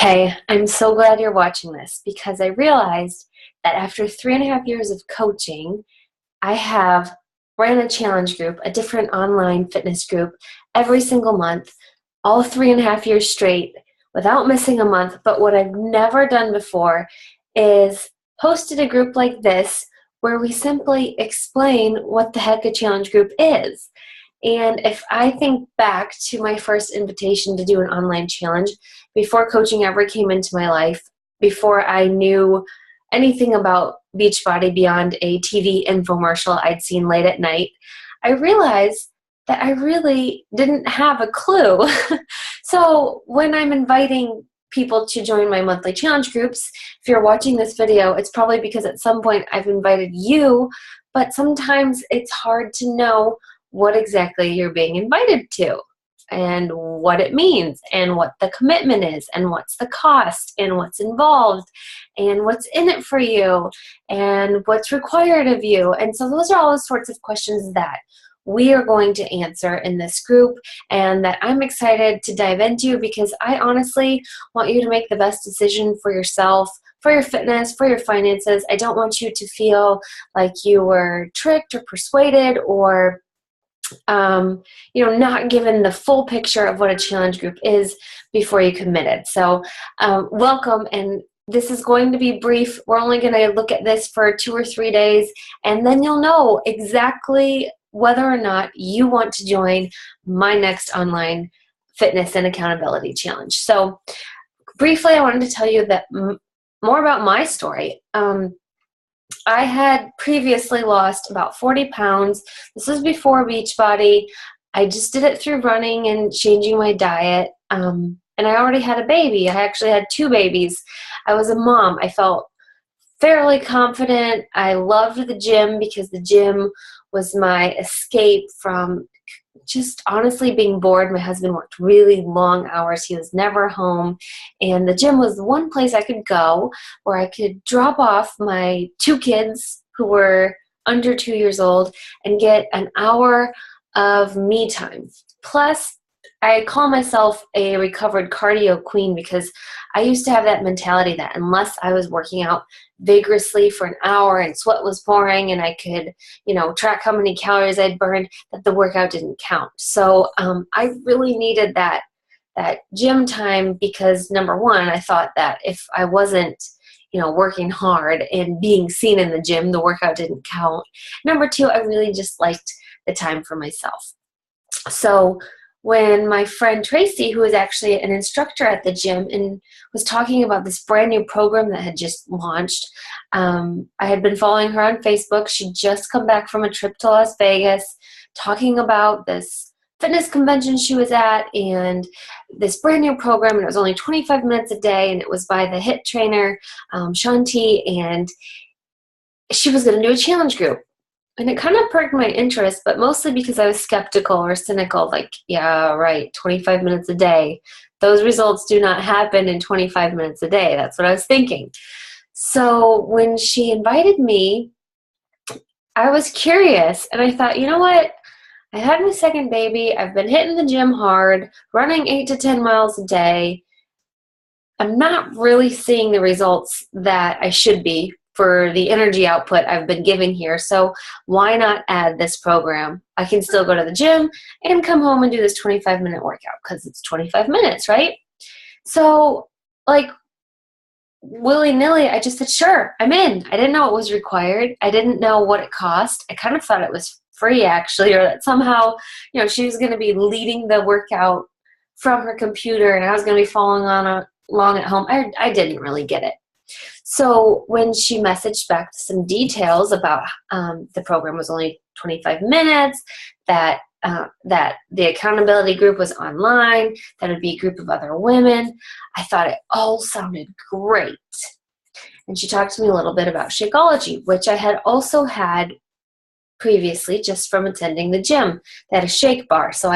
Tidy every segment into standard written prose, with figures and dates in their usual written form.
Hey, I'm so glad you're watching this because I realized that after 3.5 years of coaching, I have ran a challenge group, a different online fitness group, every single month, all 3.5 years straight, without missing a month. But what I've never done before is hosted a group like this where we simply explain what the heck a challenge group is. And if I think back to my first invitation to do an online challenge, before coaching ever came into my life, before I knew anything about Beachbody beyond a TV infomercial I'd seen late at night, I realized that I really didn't have a clue. So when I'm inviting people to join my monthly challenge groups, if you're watching this video, it's probably because at some point I've invited you, but sometimes it's hard to know what exactly you're being invited to and what it means and what the commitment is and what's the cost and what's involved and what's in it for you and what's required of you. And so those are all the sorts of questions that we are going to answer in this group and that I'm excited to dive into, because I honestly want you to make the best decision for yourself, for your fitness, for your finances. I don't want you to feel like you were tricked or persuaded or not given the full picture of what a challenge group is before you committed. So welcome, and this is going to be brief. We're only going to look at this for 2 or 3 days, and then you'll know exactly whether or not you want to join my next online fitness and accountability challenge. So briefly, I wanted to tell you that more about my story. I had previously lost about 40 pounds. This was before Beachbody. I just did it through running and changing my diet. And I already had a baby. I actually had 2 babies. I was a mom. I felt fairly confident. I loved the gym because the gym was my escape from just honestly being bored. My husband worked really long hours. He was never home. And the gym was the one place I could go where I could drop off my 2 kids who were under 2 years old and get an hour of me time. Plus, I call myself a recovered cardio queen because I used to have that mentality that unless I was working out vigorously for an hour and sweat was pouring and I could, track how many calories I'd burned, that the workout didn't count. So I really needed that gym time because, number one, I thought that if I wasn't working hard and being seen in the gym, the workout didn't count. Number two, I really just liked the time for myself. So when my friend Tracy, who was actually an instructor at the gym and was talking about this brand new program that had just launched, I had been following her on Facebook. She'd just come back from a trip to Las Vegas talking about this fitness convention she was at and this brand new program, and it was only 25 minutes a day, and it was by the HIIT trainer, Shanti, and she was going to do a challenge group. And it kind of perked my interest, but mostly because I was skeptical or cynical, like, yeah, right, 25 minutes a day. Those results do not happen in 25 minutes a day. That's what I was thinking. So when she invited me, I was curious, and I thought, you know what? I had my second baby. I've been hitting the gym hard, running 8 to 10 miles a day. I'm not really seeing the results that I should be for the energy output I've been giving here. So why not add this program? I can still go to the gym and come home and do this 25-minute workout because it's 25 minutes, right? So willy-nilly, I just said, sure, I'm in. I didn't know it was required. I didn't know what it cost. I kind of thought it was free, actually, or that somehow, she was going to be leading the workout from her computer and I was going to be following along at home. I didn't really get it. So when she messaged back some details about the program was only 25 minutes, that the accountability group was online, that it would be a group of other women, I thought it all sounded great. And she talked to me a little bit about Shakeology, which I had also had previously just from attending the gym. They had a shake bar, so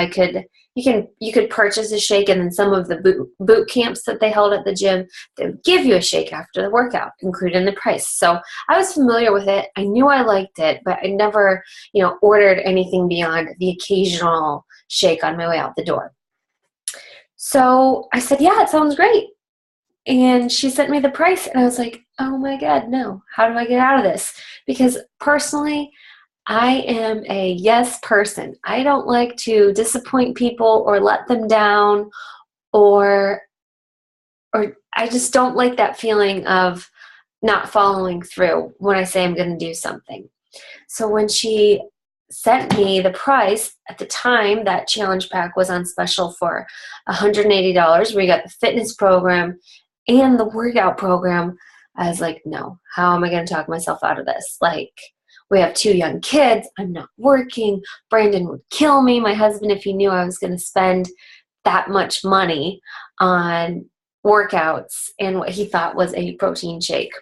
you could purchase a shake, and then some of the boot camps that they held at the gym, they would give you a shake after the workout, included in the price. So I was familiar with it. I knew I liked it, but I never, ordered anything beyond the occasional shake on my way out the door. So I said, yeah, it sounds great. And she sent me the price, and I was like, oh my God, no. How do I get out of this? Because personally, I am a yes person. I don't like to disappoint people or let them down, or I just don't like that feeling of not following through when I say I'm going to do something. So when she sent me the price, at the time that challenge pack was on special for $180, where you got the fitness program and the workout program, I was like, no, how am I going to talk myself out of this? Like, we have 2 young kids. I'm not working. Brandon would kill me, my husband, if he knew I was going to spend that much money on workouts and what he thought was a protein shake.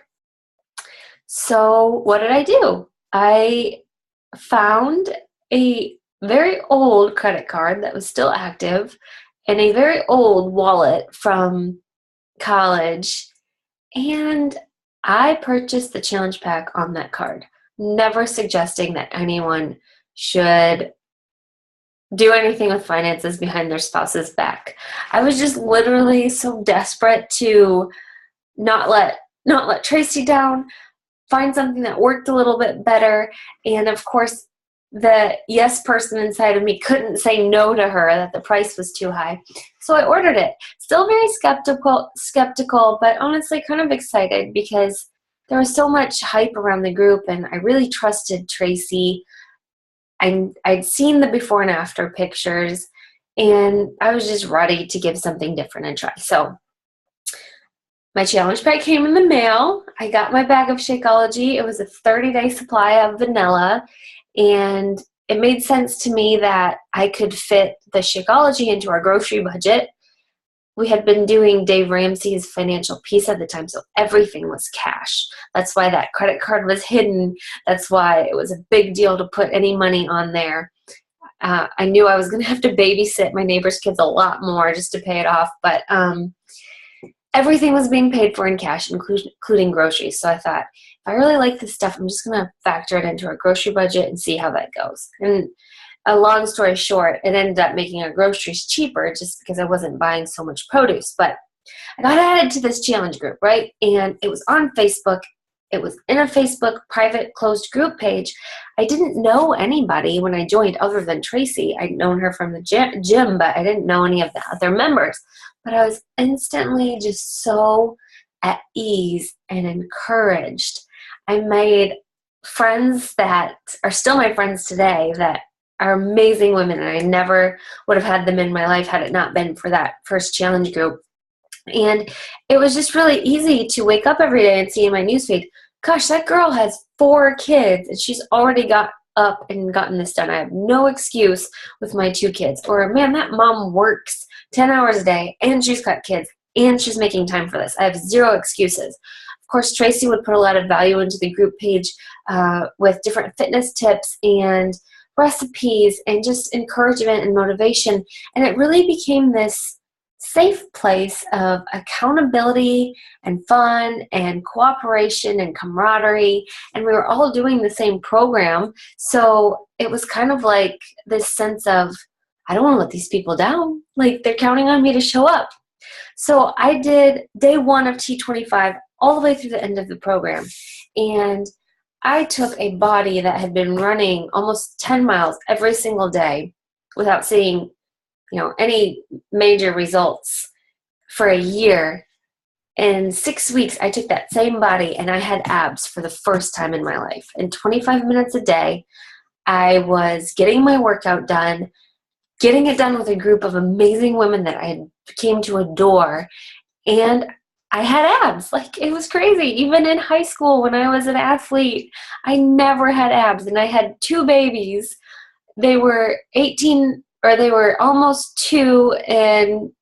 So what did I do? I found a very old credit card that was still active and a very old wallet from college, and I purchased the challenge pack on that card, never suggesting that anyone should do anything with finances behind their spouse's back. I was just literally so desperate to not let Tracy down, find something that worked a little bit better, and of course the yes person inside of me couldn't say no to her that the price was too high. So I ordered it. Still very skeptical, but honestly kind of excited because there was so much hype around the group, and I really trusted Tracy. I'd seen the before and after pictures, and I was just ready to give something different a try. So my challenge pack came in the mail. I got my bag of Shakeology. It was a 30-day supply of vanilla, and it made sense to me that I could fit the Shakeology into our grocery budget. We had been doing Dave Ramsey's Financial Peace at the time, so everything was cash. That's why that credit card was hidden. That's why it was a big deal to put any money on there. I knew I was going to have to babysit my neighbor's kids a lot more just to pay it off, but everything was being paid for in cash, including groceries. So I thought, if I really like this stuff, I'm just going to factor it into our grocery budget and see how that goes. And a long story short, it ended up making our groceries cheaper just because I wasn't buying so much produce. But I got added to this challenge group, right? And it was on Facebook. It was in a Facebook private closed group page. I didn't know anybody when I joined other than Tracy. I'd known her from the gym, but I didn't know any of the other members. But I was instantly just so at ease and encouraged. I made friends that are still my friends today that are amazing women, and I never would have had them in my life had it not been for that first challenge group. And it was just really easy to wake up every day and see in my newsfeed, gosh, that girl has 4 kids and she's already got up and gotten this done. I have no excuse with my 2 kids. Or, man, that mom works 10 hours a day and she's got kids and she's making time for this. I have 0 excuses. Of course, Tracy would put a lot of value into the group page with different fitness tips and recipes and just encouragement and motivation. And it really became this safe place of accountability and fun and cooperation and camaraderie. And we were all doing the same program. So it was kind of like this sense of, I don't want to let these people down. Like, they're counting on me to show up. So I did day 1 of T25 all the way through the end of the program. And I took a body that had been running almost 10 miles every single day without seeing, any major results for a year. In 6 weeks, I took that same body and I had abs for the first time in my life. In 25 minutes a day, I was getting my workout done, getting it done with a group of amazing women that I came to adore, and I had abs. Like, it was crazy. Even in high school when I was an athlete, I never had abs, and I had 2 babies. They were 18, or they were almost 2 in,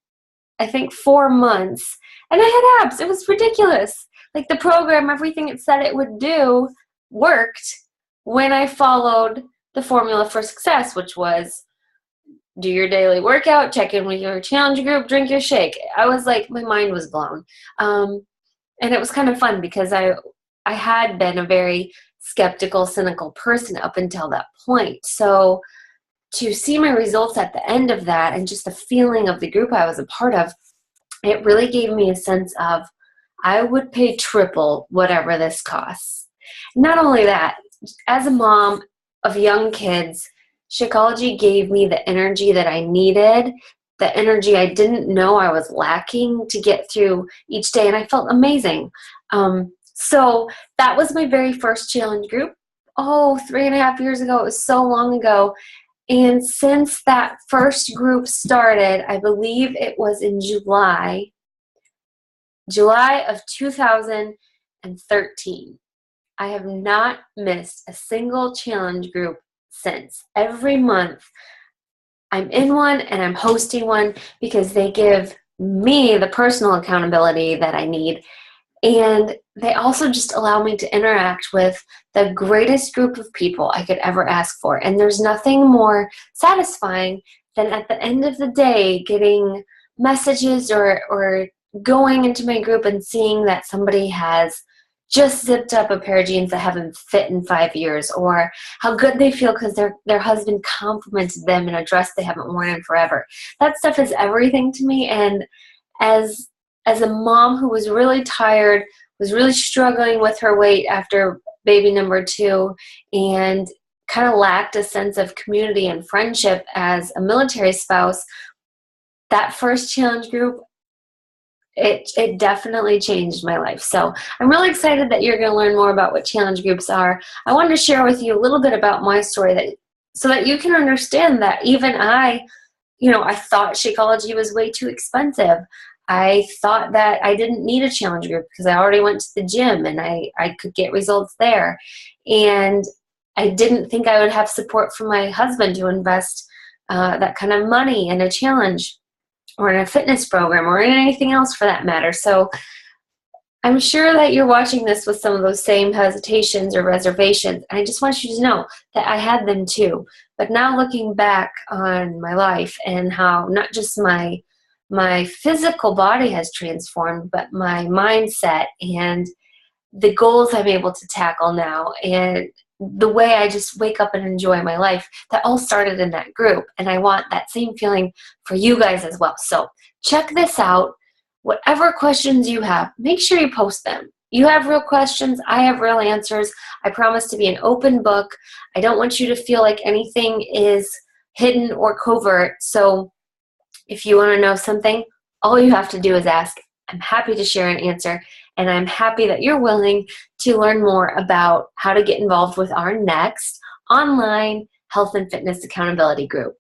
I think, 4 months, and I had abs. It was ridiculous. Like, the program, everything it said it would do worked when I followed the formula for success, which was do your daily workout, check in with your challenge group, drink your shake. I was like, my mind was blown. And it was kind of fun because I had been a very skeptical, cynical person up until that point. So to see my results at the end of that and just the feeling of the group I was a part of, it really gave me a sense of I would pay triple whatever this costs. Not only that, as a mom of young kids, Shakeology gave me the energy that I needed, the energy I didn't know I was lacking to get through each day, and I felt amazing. So that was my very first challenge group. Oh, 3.5 years ago. It was so long ago. And since that first group started, I believe it was in July of 2013. I have not missed a single challenge group since. Every month I'm in one and I'm hosting one because they give me the personal accountability that I need. And they also just allow me to interact with the greatest group of people I could ever ask for. And there's nothing more satisfying than at the end of the day getting messages or going into my group and seeing that somebody has just zipped up a pair of jeans that haven't fit in 5 years, or how good they feel because their husband complimented them in a dress they haven't worn in forever. That stuff is everything to me. And as a mom who was really tired, was really struggling with her weight after baby number 2, and kind of lacked a sense of community and friendship as a military spouse, that first challenge group, it definitely changed my life. So I'm really excited that you're going to learn more about what challenge groups are. I wanted to share with you a little bit about my story so that you can understand that even I thought Shakeology was way too expensive. I thought that I didn't need a challenge group because I already went to the gym and I could get results there. And I didn't think I would have support from my husband to invest that kind of money in a challenge or in a fitness program or in anything else for that matter. So I'm sure that you're watching this with some of those same hesitations or reservations. And I just want you to know that I had them too. But now looking back on my life and how not just my physical body has transformed, but my mindset and the goals I'm able to tackle now and the way I just wake up and enjoy my life, that all started in that group. And I want that same feeling for you guys as well. So check this out. Whatever questions you have, make sure you post them. You have real questions. I have real answers. I promise to be an open book. I don't want you to feel like anything is hidden or covert. So if you want to know something, all you have to do is ask. I'm happy to share an answer, and I'm happy that you're willing to learn more about how to get involved with our next online health and fitness accountability group.